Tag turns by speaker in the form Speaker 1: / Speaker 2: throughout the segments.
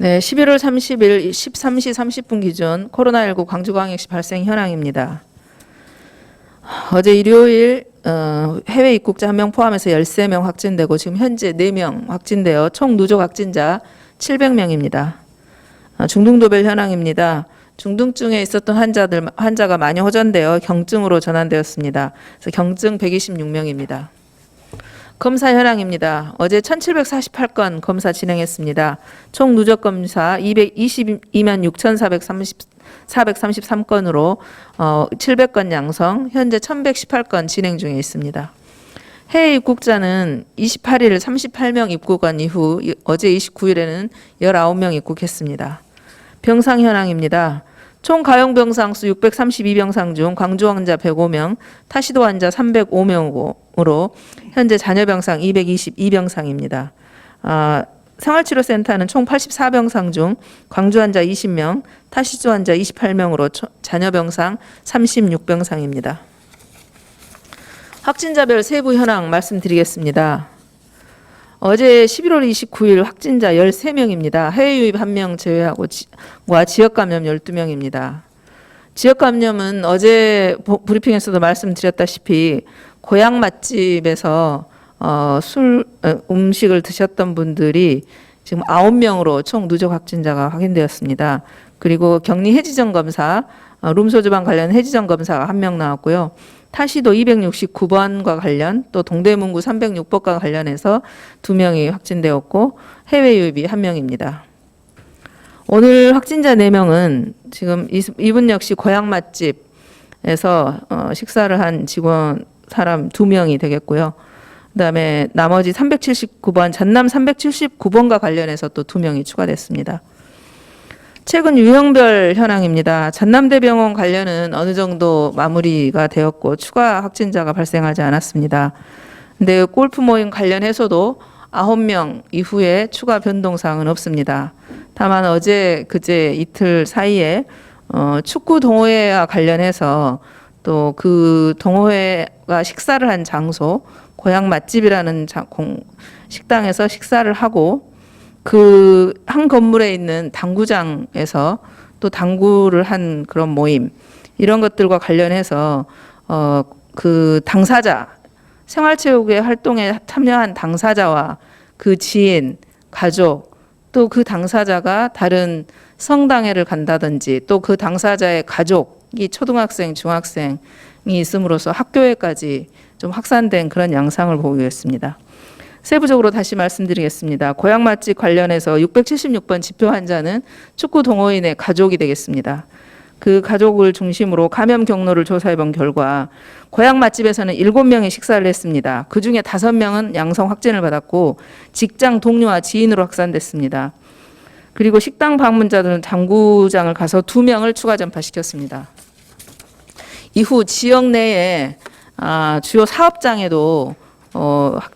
Speaker 1: 네, 11월 30일 13시 30분 기준 코로나19 광주광역시 발생 현황입니다. 어제 일요일 해외 입국자 1명 포함해서 13명 확진되고 지금 현재 4명 확진되어 총 누적 확진자 700명입니다. 중등도별 현황입니다. 중등증에 있었던 환자가 많이 호전되어 경증으로 전환되었습니다. 그래서 경증 126명입니다. 검사 현황입니다. 어제 1748건 검사 진행했습니다. 총 누적 검사 222만 6,433건으로 700건 양성, 현재 1118건 진행 중에 있습니다. 해외 입국자는 28일 38명 입국한 이후 어제 29일에는 19명 입국했습니다. 병상 현황입니다. 총 가용 병상 수 632병상 중 광주 환자 105명, 타시도 환자 305명으로 현재 잔여 병상 222병상입니다. 생활치료센터는 총 84병상 중 광주 환자 20명, 타시도 환자 28명으로 잔여 병상 36병상입니다. 확진자별 세부 현황 말씀드리겠습니다. 어제 11월 29일 확진자 13명입니다. 해외 유입 1명 제외하고 지역 감염 12명입니다. 지역 감염은 어제 브리핑에서도 말씀드렸다시피 고향 맛집에서 음식을 드셨던 분들이 지금 9명으로 총 누적 확진자가 확인되었습니다. 그리고 격리 해지점 검사, 룸소주방 관련 해지점 검사가 1명 나왔고요. 타시도 269번과 관련 또 동대문구 306번과 관련해서 2명이 확진되었고 해외 유입이 1명입니다. 오늘 확진자 4명은 지금 이분 역시 고향 맛집에서 식사를 한 직원 사람 2명이 되겠고요. 그다음에 나머지 379번 전남 379번과 관련해서 또 2명이 추가됐습니다. 최근 유형별 현황입니다. 전남대병원 관련은 어느 정도 마무리가 되었고 추가 확진자가 발생하지 않았습니다. 근데 골프 모임 관련해서도 9명 이후에 추가 변동사항은 없습니다. 다만 어제 그제 이틀 사이에 축구 동호회와 관련해서 또 그 동호회가 식사를 한 장소 고향 맛집이라는 식당에서 식사를 하고 그 한 건물에 있는 당구장에서 또 당구를 한 그런 모임 이런 것들과 관련해서 그 당사자 생활체육의 활동에 참여한 당사자와 그 지인, 가족 또 그 당사자가 다른 성당회를 간다든지 또 그 당사자의 가족이 초등학생, 중학생이 있음으로써 학교에까지 좀 확산된 그런 양상을 보고 있습니다. 세부적으로 다시 말씀드리겠습니다. 고향 맛집 관련해서 676번 지표 환자는 축구 동호인의 가족이 되겠습니다. 그 가족을 중심으로 감염 경로를 조사해 본 결과 고향 맛집에서는 7명이 식사를 했습니다. 그중에 5명은 양성 확진을 받았고 직장 동료와 지인으로 확산됐습니다. 그리고 식당 방문자들은 당구장을 가서 2명을 추가 전파시켰습니다. 이후 지역 내에 주요 사업장에도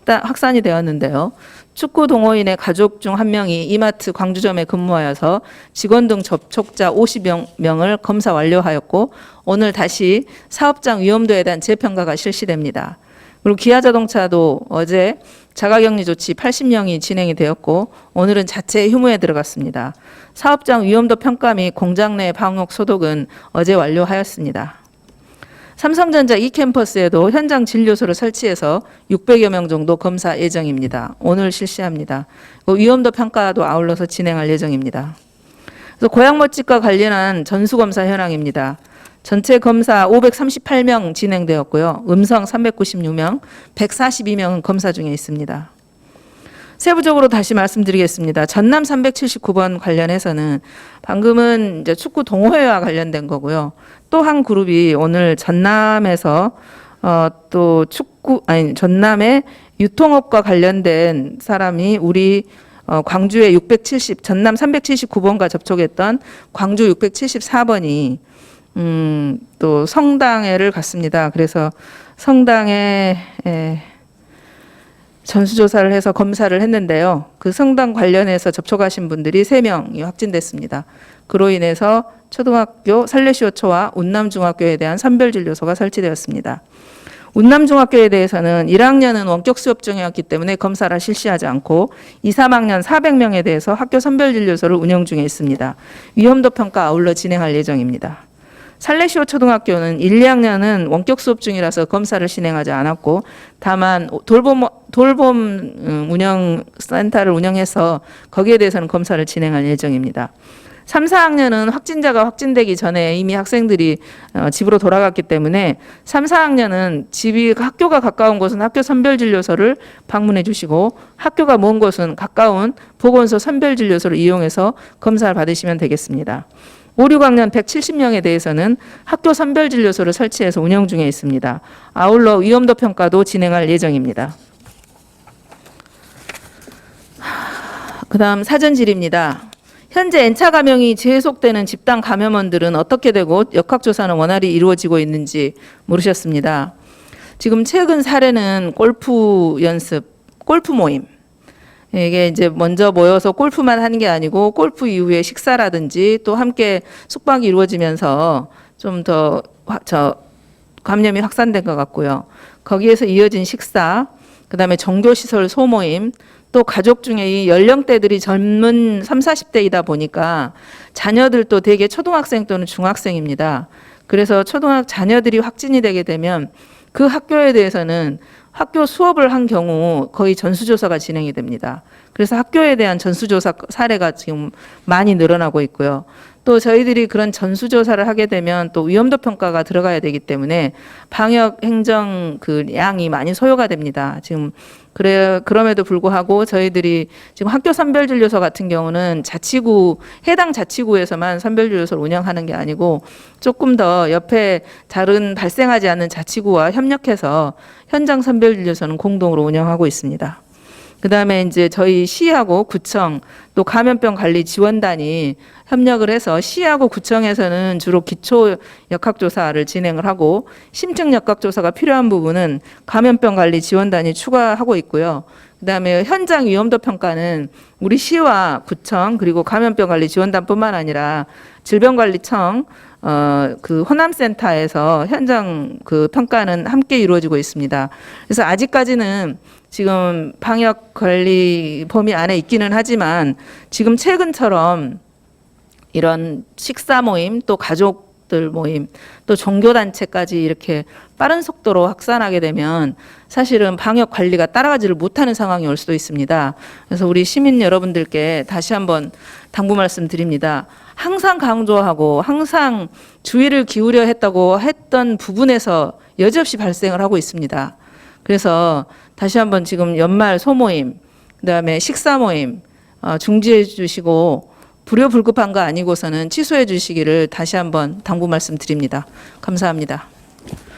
Speaker 1: 확산이 되었는데요. 축구 동호인의 가족 중 1명이 이마트 광주점에 근무하여서 직원 등 접촉자 50명을 검사 완료하였고 오늘 다시 사업장 위험도에 대한 재평가가 실시됩니다. 그리고 기아자동차도 어제 자가격리 조치 80명이 진행이 되었고 오늘은 자체 휴무에 들어갔습니다. 사업장 위험도 평가 및 공장 내 방역 소독은 어제 완료하였습니다. 삼성전자 이캠퍼스에도 현장 진료소를 설치해서 600여 명 정도 검사 예정입니다. 오늘 실시합니다. 위험도 평가도 아울러서 진행할 예정입니다. 그래서 고향 맛집과 관련한 전수검사 현황입니다. 전체 검사 538명 진행되었고요. 음성 396명, 142명은 검사 중에 있습니다. 세부적으로 다시 말씀드리겠습니다. 전남 379번 관련해서는 방금은 이제 축구 동호회와 관련된 거고요. 또 한 그룹이 오늘 전남에서 전남의 유통업과 관련된 사람이 우리 광주의 전남 379번과 접촉했던 광주 674번이 또 성당회를 갔습니다. 그래서 성당에 전수조사를 해서 검사를 했는데요. 그 성당 관련해서 접촉하신 분들이 3명이 확진됐습니다. 그로 인해서 초등학교 설례시호초와 운남중학교에 대한 선별진료소가 설치되었습니다. 운남중학교에 대해서는 1학년은 원격 수업 중이었기 때문에 검사를 실시하지 않고 2, 3학년 400명에 대해서 학교 선별진료소를 운영 중에 있습니다. 위험도 평가 아울러 진행할 예정입니다. 살레시오 초등학교는 1, 2학년은 원격 수업 중이라서 검사를 진행하지 않았고 다만 돌봄 운영 센터를 운영해서 거기에 대해서는 검사를 진행할 예정입니다. 3, 4학년은 확진자가 확진되기 전에 이미 학생들이 집으로 돌아갔기 때문에 3, 4학년은 학교가 가까운 곳은 학교 선별진료소를 방문해 주시고 학교가 먼 곳은 가까운 보건소 선별진료소를 이용해서 검사를 받으시면 되겠습니다. 5, 6학년 170명에 대해서는 학교 선별진료소를 설치해서 운영 중에 있습니다. 아울러 위험도 평가도 진행할 예정입니다. 그다음 사전질입니다. 현재 N차 감염이 계속되는 집단 감염원들은 어떻게 되고 역학조사는 원활히 이루어지고 있는지 물으셨습니다. 지금 최근 사례는 골프 연습, 골프 모임. 이게 이제 먼저 모여서 골프만 하는 게 아니고 골프 이후에 식사라든지 또 함께 숙박이 이루어지면서 좀 더 감염이 확산된 것 같고요. 거기에서 이어진 식사, 그다음에 종교시설 소모임, 또 가족 중에 이 연령대들이 젊은 30, 40대이다 보니까 자녀들도 대개 초등학생 또는 중학생입니다. 그래서 자녀들이 확진이 되게 되면 그 학교에 대해서는 학교 수업을 한 경우 거의 전수조사가 진행이 됩니다. 그래서 학교에 대한 전수조사 사례가 지금 많이 늘어나고 있고요. 또 저희들이 그런 전수조사를 하게 되면 또 위험도 평가가 들어가야 되기 때문에 방역 행정 그 양이 많이 소요가 됩니다. 지금 그럼에도 불구하고 저희들이 지금 학교 선별진료소 같은 경우는 해당 자치구에서만 선별진료소를 운영하는 게 아니고 조금 더 옆에 다른 발생하지 않는 자치구와 협력해서 현장 선별진료소는 공동으로 운영하고 있습니다. 그다음에 이제 저희 시하고 구청 또 감염병 관리 지원단이 협력을 해서 시하고 구청에서는 주로 기초 역학조사를 진행을 하고 심층 역학조사가 필요한 부분은 감염병 관리 지원단이 추가하고 있고요. 그다음에 현장 위험도 평가는 우리 시와 구청 그리고 감염병 관리 지원단뿐만 아니라 질병관리청 그 호남센터에서 현장 그 평가는 함께 이루어지고 있습니다. 그래서 아직까지는 지금 방역 관리 범위 안에 있기는 하지만 지금 최근처럼 이런 식사 모임 또 가족들 모임 또 종교단체까지 이렇게 빠른 속도로 확산하게 되면 사실은 방역 관리가 따라가지를 못하는 상황이 올 수도 있습니다. 그래서 우리 시민 여러분들께 다시 한번 당부 말씀드립니다. 항상 강조하고 항상 주의를 기울여 했던 부분에서 여지없이 발생을 하고 있습니다. 그래서 다시 한번 지금 연말 소모임, 그다음에 식사 모임 중지해 주시고 불효불급한 거 아니고서는 취소해 주시기를 다시 한번 당부 말씀드립니다. 감사합니다.